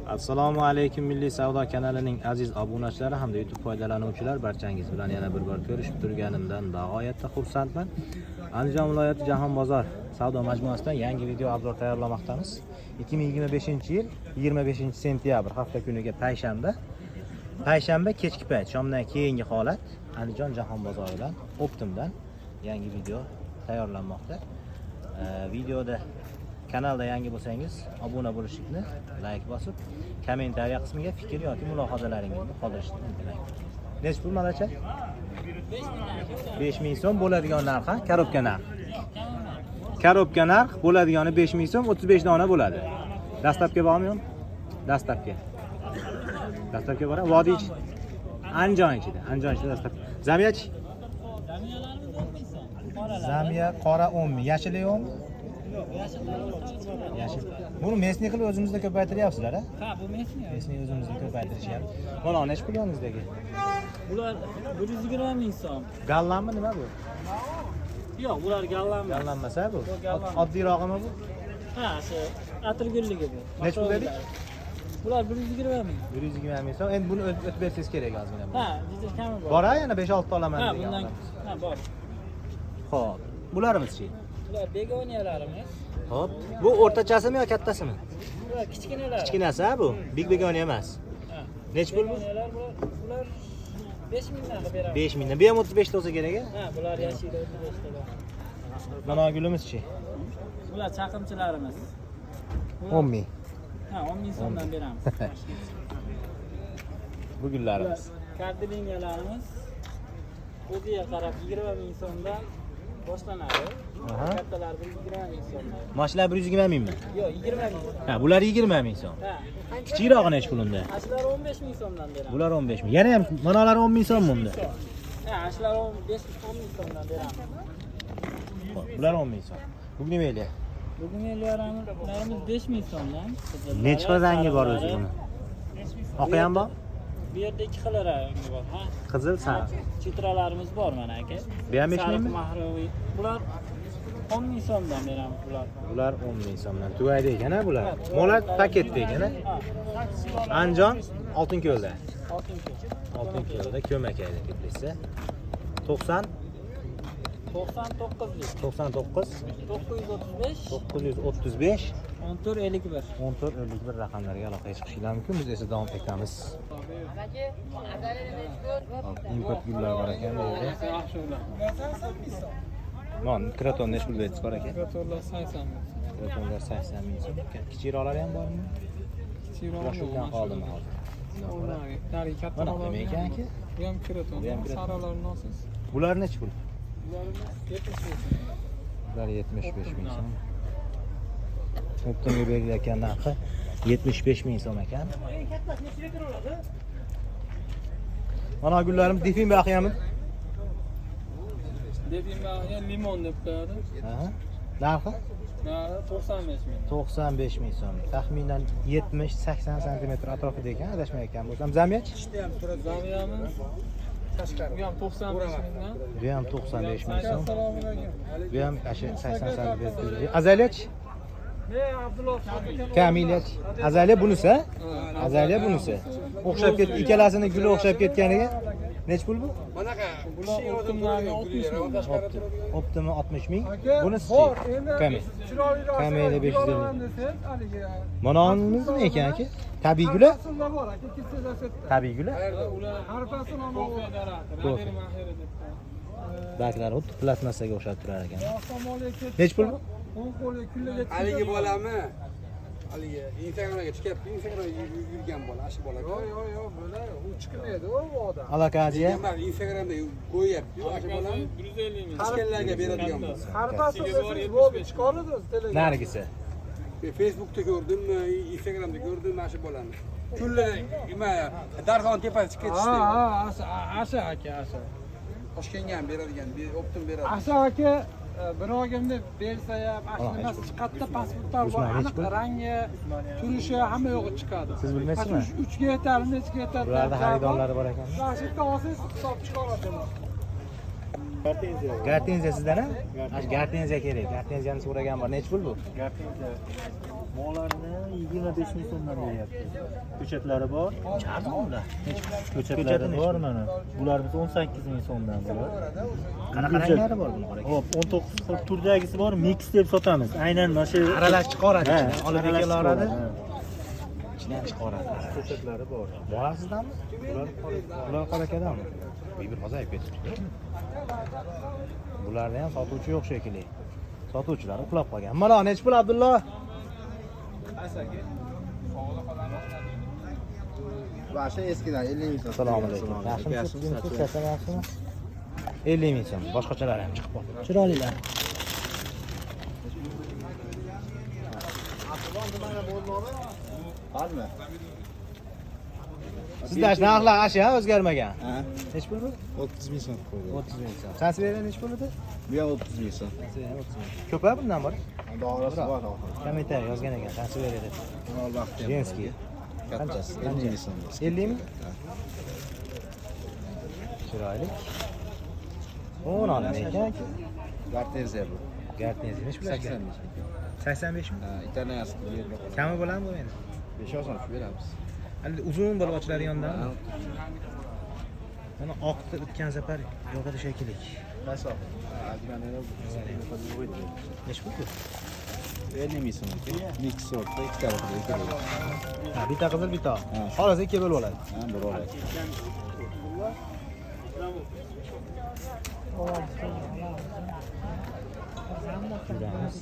Assalomu alaykum Milliy savdo kanalining aziz obunachilari hamda YouTube foydalanuvchilar, barchangiz bilan yana bir bor ko'rishib turganimdan bag'oyatda xursandman. Andijon viloyati Jahon bozor savdo majmuasidan yangi video obzor tayyorlamoqdamiz. 2025-yil 25-sentyabr hafta kuniga payshanba kechki payt shomdan keyingi holat Andijon Jahon bozoridan Optimdan yangi video tayyorlanmoqda. Videoda kanalda yangi bo'lsangiz obuna bo'lishni, like bosib, kommentariya qismiga fikr yoki mulohazalaringizni qoldirishni unutmang. Nech pul malacha? 5000 so'm bo'ladigan narx, korobka narx. Korobka narx bo'ladigani 5000 so'm, 35 dona bo'ladi. Dastlabki bormi? Dastlabki bor. Vodiy Andijon ichida dastlab. Zamiyachi? Zamiya qora 10 ming, yashili yo'qmi? Yashil. Buni mesni qilib o'zimizda ko'paytiryapsizlar, ha? Ha, bu mesni. Mesni o'zimizda ko'paytirishyapti. Mana nech pul yoningizdagi? Bular 120 ming so'm. Gallanmi nima bu? Yo'q, bular gallanmas. Gallanmasa bu? Oddiyrog'imi bu? Ha, shu atirgulligi bu. Nech pul dedik? Bular 120 ming. 120 ming so'm. Endi buni o'tib bersangiz kerak ozgina. Ha, juda kami bor. Bor-a, yana 5-6 ta olaman Ha, degan. bundan ha, bor. Xo'p. Bularimiz-chi? Bular begoniyalarimiz. Xo'p. Bu o'rtachasimi yo kattasimi? Bular kichkinalar. Kichkinasi bu, big begoniya emas. Ha. Nech pul bu? Bular 5 mingdan beramiz. 5 mingdan. Bu ham 35 ta bo'lsa kerak-a? Ha, bular yashil 35 ta bor. Mana gulimizchi? Bular chaqimchilarimiz. 10 ming. Ha, 10 ming so'mdan beramiz. Bu gullarimiz. Kardilinyalarimiz o'ziga qarab 20 ming so'mdan boshlanadi. Kattalar 120 ming so'mdan. Mashlar 120 mingmi? Yo'q, 20 ming. Ha, bular 20 ming so'm. Ha. Kichikroq nech pul unda? Ashlar 15 ming so'mdan beramiz. Bular 15 ming. Yana ham manalar 10 ming so'mmi unda? Ha, ashlar 10 ming so'mdan beramiz. Bular 10 ming so'm. Bu nima edi? Bugun ellarimiz 5 ming so'mdan. Necha rangi bor o'zi buni? Oqi ham bor? Bu yerda ikki xil rangi bor, ha. Qizil, sariq. Chitralarimiz bor mana aka. Bu ham 5 mingmi? Mahroviy. Bular 10 ming so'mdan beramiz bular. Bular 10 ming so'mdan. Tugayda ekan-a bular. Mo'lat paketda ekan-a. Andijon Oltinko'lda. Oltinko'lda Ko'makayda teplisi. 99 935 935 1451 1451 raqamlarga aloqa chiqishinglar mumkin. Biz esa davom etamiz. Import gullar bor ekan bu yerda. Non, kraton nech pul bersiz bor ekan? Kratonlar 80 ming. Kratonlar 80 ming so'm. Kichikroqlari ham bormi? Kichikroq Yoshlikdan qoldimi hozir? Dari katta Mana nima ekan-ki? Bu ham kraton. Saralarni olsiz. Bular nech pul? Bular 75 ming. Bular 75 ming so'm. Optimga belgilangan narxi 75 ming so'm ekan. Mana gullarim defin baqiyami? Defin baqiya limon deb qo'yadi. Ha. Narxi? Narxi 95 ming. 95 ming so'm. Taxminan 70-80 sm atrofida ekan, adashmayotgan bo'lsam. Zamiyach? Zamiyamiz bu ham 95 mingdan. Bu ham 95 ming so'm. Bu ham 80 sm. Azaliyach? Kamiliyach. Azaliya bunisi, ha? Azaliya bunisi. O'xshab ketdi, ikkalasini guli o'xshab ketganiga nech pul bu? Bunaqa bular Optimlarga 60 ming. Optimi 60 ming. Bunisi Kamil. Kamilda 550. Mononimizmi ekan aka? Tabiiy guli? Tabiiy guli? Ko'fi. Baklari xuddi plastmassaga o'xshab turar ekan. Nech pul bu? Haligi bolami? Haligi Instagramga chiqib, Instagramga yurgan bola, ashi bola. Yo'q, bola, u chiqmaydi, u odam. Alakaziya. Instagramda qo'yapti, ashi bolami? 150 ming. Chiqanlarga beradigan bo'lsa. Xarpasi bo'lib chiqaradi o'zi. Nargisi. Facebookda ko'rdim, Instagramda ko'rdim ashi bolani. Kunlar nima, Darxon tepasi chiqib ketishdi. Asha aka, asha. Toshkentga ham beradigan, Optim beradi. Asha aka birogimni bersa ham ashunasi chiqadida pasportlar bor, aniq rangi, turishi hamma yo'g'i chiqadi. Siz bilmaysizmi? 3 ga yetarli, necha yetarli. Bularda xaridorlari bor ekan. Rashidda olsangiz hisob chiqaradi. Gartenziya sizdan-a? Gartenziya kerak. Gartenziyani so'ragan bor. Nech pul bu? Mollarni 25 ming so'mdan beryapti. Ko'chatlari bor. Chardimi ular? Ko'chatlari bor mana. Bular biz 18 ming so'mdan bular. Qanaqa ranglari bor bular? Hop, 19 xil turdagisi bor, mix deb sotamiz. Aynan mana shu Aralash chiqaradi. Ha, Olib aralash kelaradi. chiqaradi. Ichidan chiqaradi. Ko'chatlari bor. Borasizdanmi? Ular qarakadanmi? Bir hozayib ketibdi. Bularda ham sotuvchi yo'q shekilli. Sotuvchilar uxlab qolgan. Mana nech pul Abdullo? Başa eskidan 50 ming so'm. Assalomu alaykum. Yaxshimisiz? Yaxshimi? 50 ming so'm. Boshqachalar ham chiqib qoldi. Chiroylilar. Bormi? Sizda narxlar ashyo o'zgarmagan. Ha, Nech pul bu? 30 ming so'm qo'ydi. 30 ming so'm. Transferda nech pul edi? Bu ham 30 ming so'm. Ko'pa bundan bor. Dog'rasi bor oxir. Kamaytar yozgan ekan transfer edi. Mol vaqti ham. Jenskiy. Qanchasi? 50 ming so'm. 50 ming? Chiroyli. O'n olma ekan. Gartenziya bu. Gartenzi nech pul ekan? 85 ming. Ha, italyanski yerga qo'ydi. Kami bo'ladimi bu endi? 5 oson tushib beramiz. Hali uzun bolg'ochlar yondami? Mana oqda o'tgan safar yo'qadi shekilli. Qaysi? Ha, ajmanlar qo'ydi. Nech pul bu? 50 ming so'm. Mix sortda ikki tarafida ikki. Ha, bitta qizil, bitta oq. Ha. Xolos ikki bo'lib oladi. Ha, bir oladi. Yuramiz.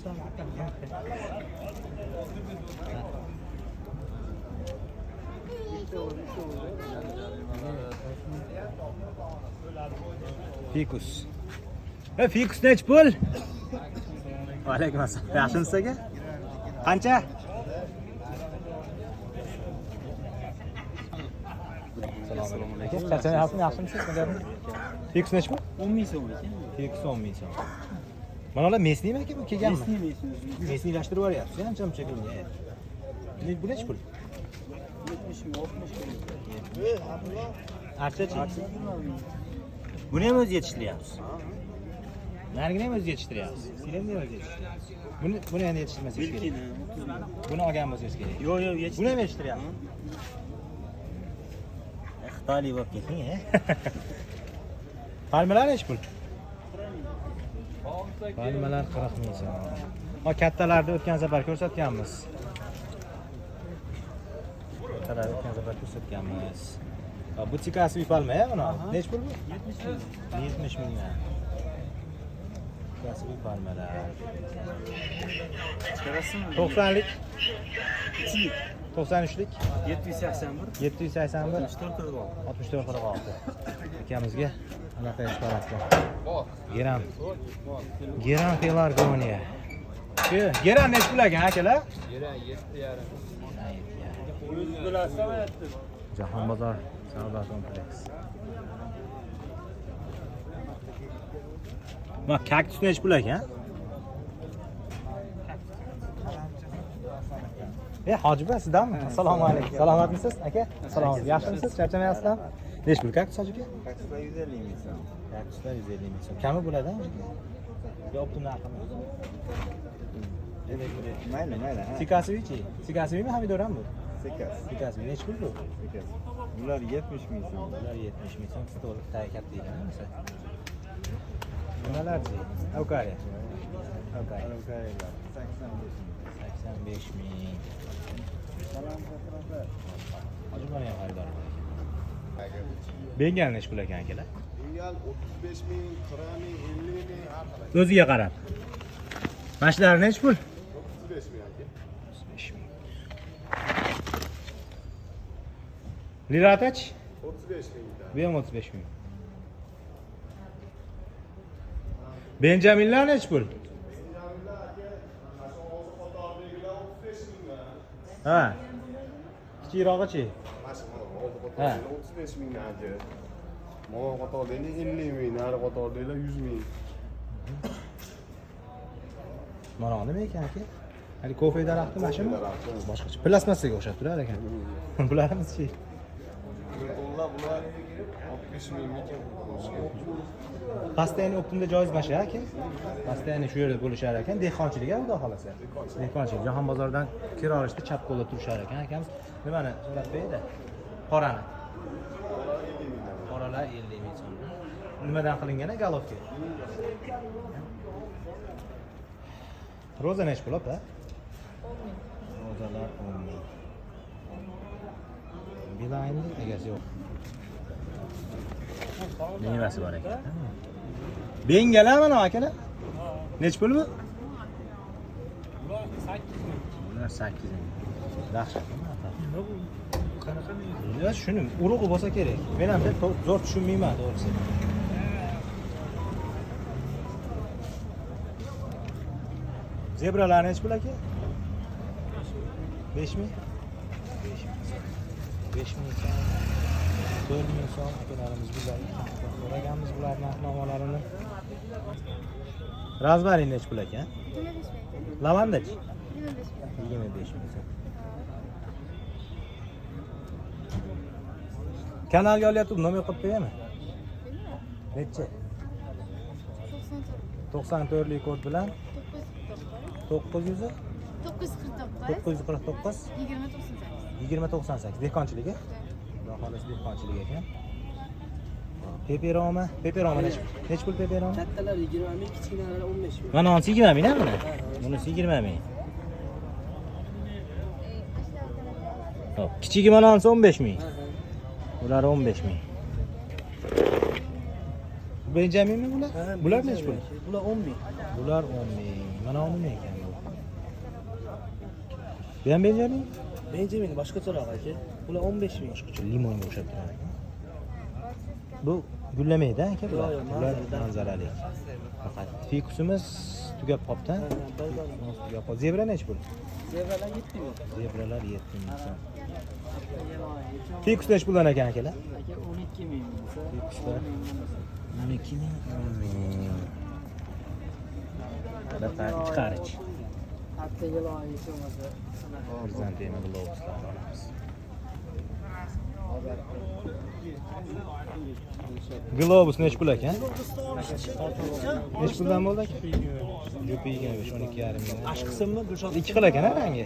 Fikus. Fikus nech pul? Va alaykum assalom. Yaxshimisiz aka? Qancha? Assalomu alaykum. Charchamayapsizmi? Yaxshimisiz? Fikus nech pul? 10 ming so'm ekan. Fikus 10 ming so'm. Mana ular mesnimi aka bu kelganmi? Mesniylashtirib yuboryapsiz, ancha muncha qilmay. Bu nech pul? 70 ming, 60 ming. Archachi. Buni ham o'zi yetishtiryapsiz. Narigini ham o'zi yetishtiryapsiz. Silemni ham o'zi yetishtiryapsiz. Buni ham yetishtirmasangiz kerak. Buni olgan bo'lsangiz kerak. Yo'q, Buni ham yetishtiryapsiz. Xitoylik bo'lib keting, Palmalar nech pul? Palmalar 40 ming so'm. Ha, kattalarni o'tgan safar ko'rsatganmiz. Kattalarni o'tgan safar ko'rsatganmiz. Bu tikasi palma, mana. Nech pul bu? 70 ming. Tikasi palmalar. 90lik. 93lik. 781. 781. 64 46. Akamizga anaqa ish qarasizlar. Geran Pelargoniya. Geran nech pul ekan akalar? Geran 7,5. Jahon bozor savdo kompleksi. Ma kaktus nech pul ekan? Hojiba sizdanmi? Assalomu alaykum. Salomatmisiz aka? Assalomu. Yaxshimisiz? Charchamayapsizlarmi? Nech pul kaktus aka? Kakslar 150 ming so'm. Kaktuslar 150 ming so'm. Kami bo'ladimi? Yo, optim narximi? Mayli, mayli. Sikasivichi? Sikasivimi Hamidorami bu? Sekas. Sikasivi nech pul bu? Sekas. Bular 70 ming so'm. Ular 70 ming so'm, stol katta deyiladi, misol. Nimalarchi? Avkariya. Avkariya. 85 ming. Hozir mana ham xaridor bor. Bengal nech pul ekan akalar? Bengal 35 ming, 40 ming, 50 ming har xil. O'ziga qarab. Mashlar nech pul? 35 ming aka. 35 ming. Liratach? 35 ming. Bu ham 35 ming. Benjaminlar nech pul? Ha. Kichikroqchi. Ha. 35 ming aka. Mana qatordagilar 50 ming, nari qatordagilar 100 ming. Mana nima ekan aka? Hali kofe daraxti mashina? Boshqacha. Plastmassaga o'xshab turar ekan. Bularimiz-chi? bular 60 mingga Pastayni optimda joiz emas aka. Pastayni shu yerda bo'lishar ekan, dehqonchilik a, xudo xolasa. Dehqonchilik, Jahon bozoridan kira olishda chap qo'lda turishar ekan akamiz. Nimani so'rab berdi? Qorani. Qoralar 50 ming so'm. Nimadan qilingan galovka? Roza nech pul opa? Rozalar 10 ming. Bilayni egasi yo'q. Mevasi bor ekan. Bengalar mana akalar. Nech pul bu? Bular 8 ming. Yaxshi. Qanaqa ming? Ya shuni urug'i bo'lsa kerak. Men ham zo'r tushunmayman to'g'risi. Zebralar nech pul aka? 5 ming. 5 ming so'm. 4 ming so'm akalarimiz bizlar. So'raganmiz bular narx-navolarini. Razbarin nech pul aka? 25 ming. Lavandachi? 25 ming. 25 ming so'm. Kanalga olyapti, nomer qo'yib qo'yaymi? Necha? 94 lik kod bilan 900 949 2098 dehqonchiligi. Xudo xolasi dehqonchilik ekan. Peperoma nech pul peperoma? Kattalar 20 ming, kichkinalar 15 ming. Mana onsi 20 ming buni. Bunisi 20 ming. Hop, kichigi mana onsi 15 ming. Bular 15 ming. Benjaminmi bular? Bular nech pul? Bular 10 ming. Bular 10 ming. Mana uni nima ekan bu? Bu ham Benjamin? Benjamin boshqacharoq aka. Bular 15 ming. Boshqacha limonga o'xshab turadi. Bu gullamaydi aka bular. Bular manzarali. Faqat fikusimiz tugab qopti. Tugab qop. Zebra nech pul? Zebralar 7 ming. Zebralar 7 ming so'm. Fikus nech puldan ekan akalar? Aka 12 ming. Fikuslar 12 ming, 10 ming. Qanaqa ichi qarich. Haftaga loyiha bo'lmasa. Xrizantema globuslar olamiz. Globus nech pul ekan? Nech puldan bo'ldi aka? Jupi 25, 12,5 ming. Ash qismmi? Ikki xil ekan rangi.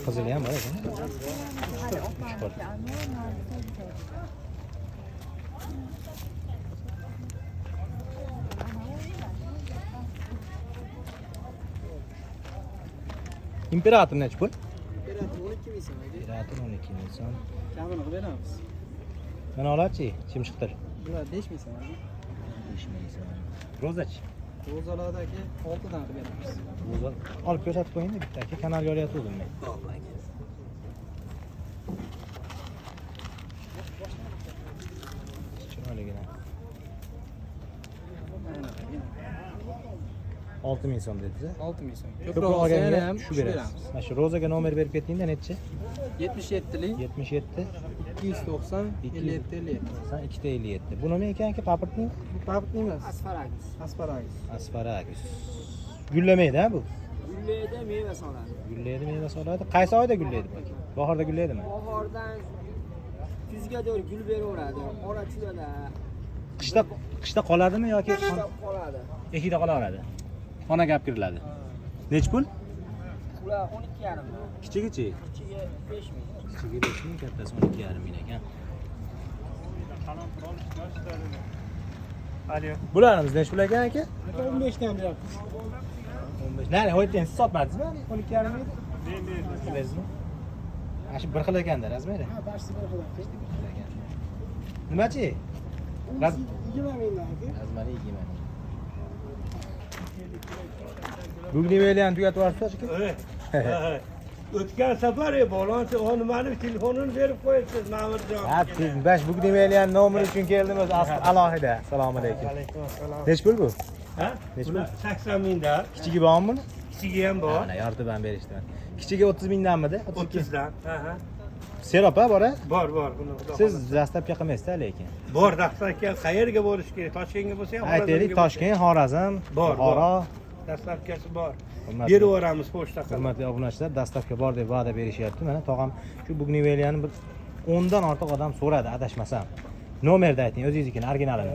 Qizili ham bor ekan. Imperator nech pul? 12 ming so'm aka. Imperator 12 ming so'm. Kamini qilib beramiz. Mana olachi, chimchiqdir. Bular 5 ming so'm aka. 5 ming so'm. Rozachi. Ro'zalarda aka 6 dan qilib beramiz. Roza olib ko'rsatib qo'ying bitta aka, kanalga olyapti men. Chiroyligina. 6 ming so'm dedingiz. 6 ming so'm. Ko'proq olganda ham shu beramiz. Mana shu rozaga nomer berib ketdingda nechi? 77 lik 77 290 57 57. Sen 257. Bu nima ekan aka, paprikning? Bu paprikning emas. Asparagus. Asparagus. Asparagus. Gullamaydi ha bu? Gullaydi, meva soladi. Gullaydi, meva soladi. Qaysi oyda gullaydi bu? Bahorda gullaydimi? Bahordan kuzga doğru gul beraveradi. Orachilada Qishda qoladimi yoki qoladi. ekida qolaveradi? Xonaga olib kiriladi. Nech pul? Ular 12,5 ming. Kichigichi? Kichiga 5 ming. Kichigi 5 ming, kattasi 12,5 ming ekan. Bularimiz nech pul ekan aka? 15 dan beramiz. 15. Nari, ho'ytdan siz sotmadingizmi? 12,5 ming? Bilasizmi? Mana shu bir xil ekanda, razmeri. Ha, barchasi bir xil. Nimachi? 20 mingdan aka. Razmeri 20 ming. Bugniveli ham tugatib yuboribsiz aka? O'tgan safar balonchi nimani telefonini berib qo'yibsiz Ma'murjon. Ha, siz bash Bugniveli ham nomeri uchun keldimiz alohida. Assalomu alaykum. Alaykum assalom. Nech pul bu? Ha? Nech pul? Bular 80 mingda, Kichigi bormi buni? kichigi ham bor. Mana yortib ham berishdi. Kichigi 30 mingdanmidi? 30 dan. Ha. Serop ha, bor-a? Bor, buni xudo Siz xohlasa. dastlabki qilmaysiz-da lekin. Bor, dastlabki qayerga borish kerak? Toshkentga bo'lsa ham, Aytaylik, Toshkent, Xorazm, Bor, Buxoro. dastlabkisi bor. Hurmatli- Berib yuboramiz pochta qilib. Hurmatli obunachilar, dastlabki bor deb va'da berishyapti. Mana tog'am shu Bugniveliani bir 10 dan ortiq odam so'radi, adashmasam. Nomerni ayting, o'zingiznikini, originalini.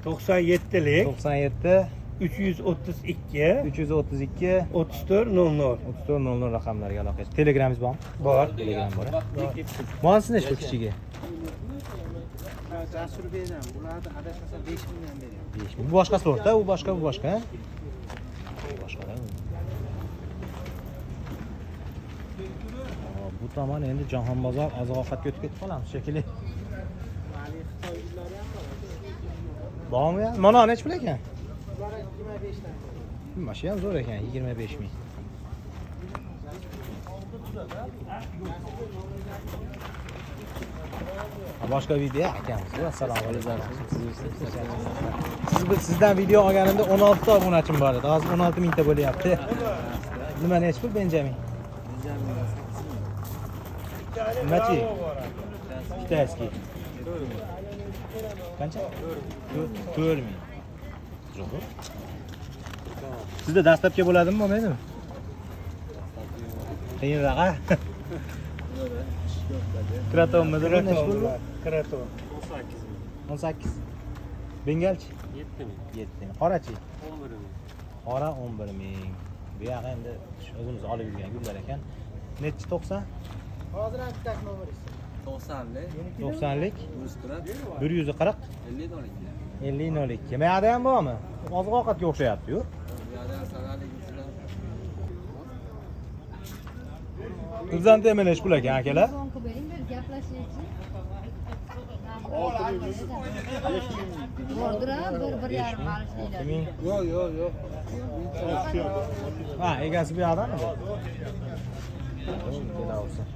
97'lik 97 332 332 34 00. 3400 raqamlarga aloqa qilish. Telegramingiz bormi? Bor. Telegram bor. Bo'lsin shu kichiga. Jasurbekdan bularni adashmasam 5 million beryapti. 5000. Bu boshqa sortda, u boshqa, bu boshqa. Bu boshqa. Bu tomon endi Jahonbozor oziq-ovqatga o'tib ketib qolamiz shekilli. Bormi ya? Mana necha pul ekan? 25 dan. Mana shu ham zo'r ekan, 25 ming. Boshqa video akamiz. Assalomu alaykum. Sizdan video olganimda 16 ta obunachim bor edi. Hozir 16 mingta bo'lyapti. Nima necha pul Benjamin? Nimachi? Kitayskiy. Qancha? 4 ming. Zo'r. Sizda dastlabki bo'ladimi, bo'lmaydimi? Qiyinroq a? Kratonmi? Kraton. 18. Bengalchi? 7 ming. 7 ming. Qorachi? 11 ming. Qora 11 ming. Bu yoq endi o'zimiz olib yurgan gullar ekan. Nechi 90? Hozir ham bitta nomeringiz. 90lik. 90lik. 140. 50 02. Mayada ham bormi? Oziq ovqatga o'xshayapti-yu. Kurzanda ham necha pul ekan akalar? Sonku bering, bir gaplashaychi. Bordir-a, bir yarim qarashlaylar. 6000. Yo'q. Ha, egasi bu yoqdami bu? Kelaversin.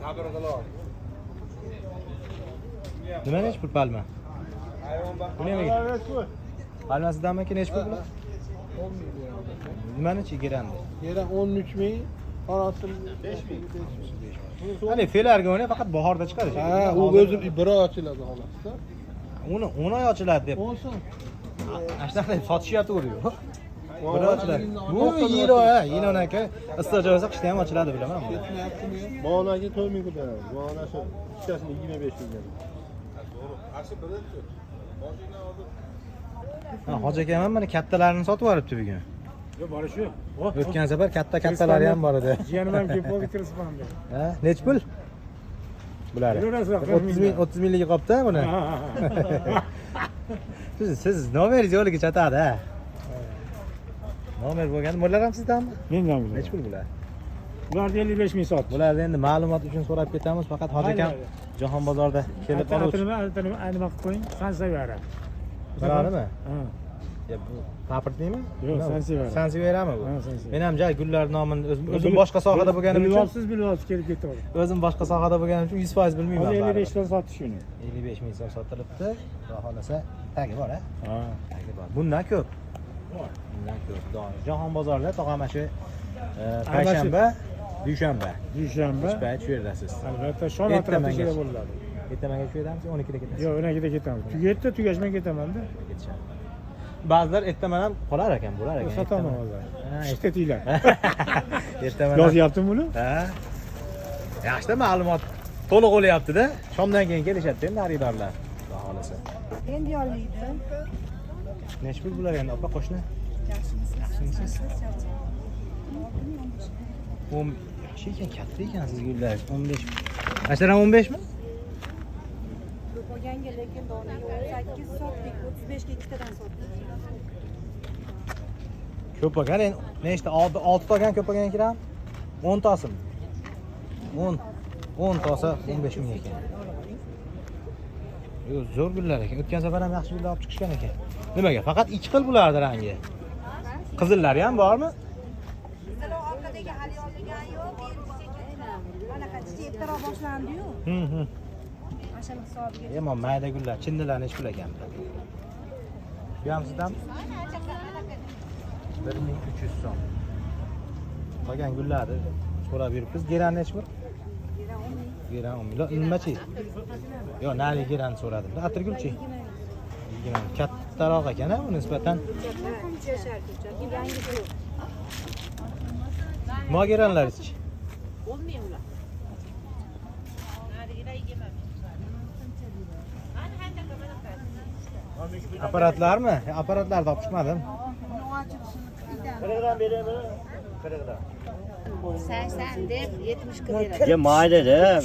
Sabr qilib. Nima necha pul palma? Bu nimaga? Palmasidanmi necha pul bular? 10 ming. Nimani chegirandi? Yera 13 ming, qorasi 5 ming. Qani felarga o'ynay faqat bahorda chiqadi. Ha, u o'zi bir oy ochiladi xolos. Uni 10 oy ochiladi deb. Olsin. Ashtaqa sotishyapti-ku. Bir oy ochiladi. Bu yil oy, yil aka. Issiq joyda qishda ham ochiladi bilaman. Bonaga 4 ming beradi. Bona shu ikkasini 25 ming beradi. Ha, hoji akam ham mana kattalarini sotib yuboribdi bugun. Yo, bori shu. O'tgan safar kattalari ham bor edi. Jiyanim ham kelib olib kirishibman. Ha, necha pul? Bular 30 mingga qopdi buni. Siz nomeringiz yo'liga chatadi, ha. Nomer bo'lganda bular ham sizdanmi? Mendan bular. Necha pul bular? Bularni 55 ming sotdi. Bularni endi ma'lumot uchun so'rab ketamiz, faqat hoji akam Jahonbozorda kelib qoluvchi. Nima qilib qo'ying? Sansevara. Bularnimi? Ha. Ya bu paportnimi? Yo'q, Sansevara. Sanseverami bu? Ha, Sansevara. Men ham gullar nomini o'zim boshqa sohada bo'lganim uchun, bilasiz kelib ketdi. o'zim boshqa sohada bo'lganim uchun 100% bilmayman. 55 dan sotdi shuni. 55 ming so'm sotilibdi. Xudo xolasa tagi bor, ha? Ha. Tagi bor. Bundan ko'p. Bundan ko'p. Jahonbozorda tog'ama shu payshanba, dushanba. Dushanba. Uch payt shu yerdasiz. Albatta, shom atrofida bo'ladi. Ertamaga shu yerdamiz, 12da ketamiz. Yo'q, 12da ketamiz. Tugatdi, tugashmay ketaman-da. Ketishadi. Ba'zilar ertaman ham qolar ekan, bo'lar ekan. Sotaman hozir. Ishda tiylar. Ertaman. Yozyaptimi buni? Ha. Yaxshi ma'lumot to'liq bo'lyapti-da. Shomdan keyin kelishadi endi xaridorlar. Xudo xolasa. Endi yo'llaydi. Necha pul bular endi opa qo'shni? Yaxshimisiz? 10 yaxshi ekan, katta ekan siz gullar. 15. Ashtaram 15 mi? Qolganga lekin donaga 18 sotdik, 35 ga ikkitadan sotdik. Ko'p ekan, endi nechta 6 ta ekan ko'p ekan kiram? 10 tasimi? 10 tasa 15 ming ekan. Yo, zo'r gullar ekan. O'tgan safar ham yaxshi gullar olib chiqishgan ekan. Nimaga? Faqat 2 xil bulardi rangi. Qizillari ham bormi? Sizlar orqadagi hali olgan yo'q, endi ketgan. Anaqa ertaroq boshlandi-yu. Mashina hisobiga. Yomon mayda gullar, chindilar necha pul ekan? Bu ham sizdanmi? 1300 so'm. Qolgan gullarni so'rab yuribmiz. Geran necha pul? Geran 10 ming. Nimachi? Yo, nari geran so'radim. Atirgulchi. 20. Kattaroq ekan-a, u nisbatan. Mogeranlar ichi. Bo'lmaymilar. Apparatlarmi? Apparatlar topishmadim. Qirqdan beraymi? Qirqdan. 80 deb 70 beradi. Ya mayda-da.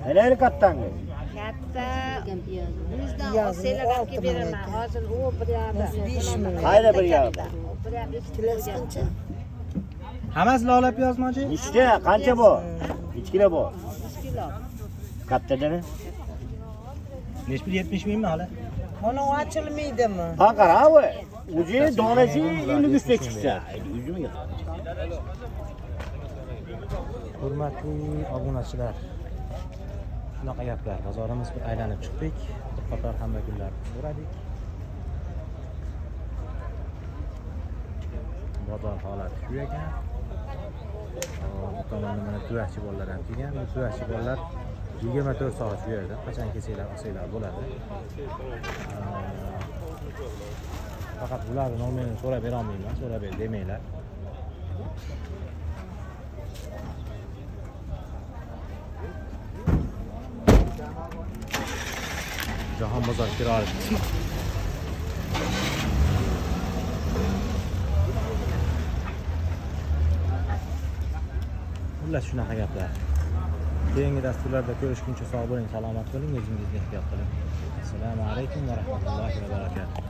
Neler kattan? Katta 100dan olsanglar olib beraman. Hozir u bir yoqda. Qayda bir yoqda? Bir yoqda Hammasini olib yozmoqchi? İşte qancha bu? 2 kilo bu. 3 kilo. Kattadan. Nechi pul 70 mingmi hali? Ona ochilmaydimi? Ha qara bu. Uji donasi 53 ta chiqsa. 100 ming. Hurmatli obunachilar. Shunaqa gaplar. Bozorimiz bir aylanib chiqdik. Bir qator hamma kunlar so'radik. Bozor holati shu ekan. Bu tomonda mana tuvakchi bolalar ham kelgan. Bu tuvakchi bolalar 24 soat shu yerda. Qachon kelsanglar, olsanglar bo'ladi. Faqat bularni nomerini so'rab bera olmayman. So'rab ber demanglar. Jahon bozor kirori. Xullas shunaqa gaplar. Keyingi dasturlarda ko'rishguncha sog' bo'ling, salomat bo'ling, o'zingizga ehtiyot qiling. Assalomu alaykum va rahmatullohi va barakatuh.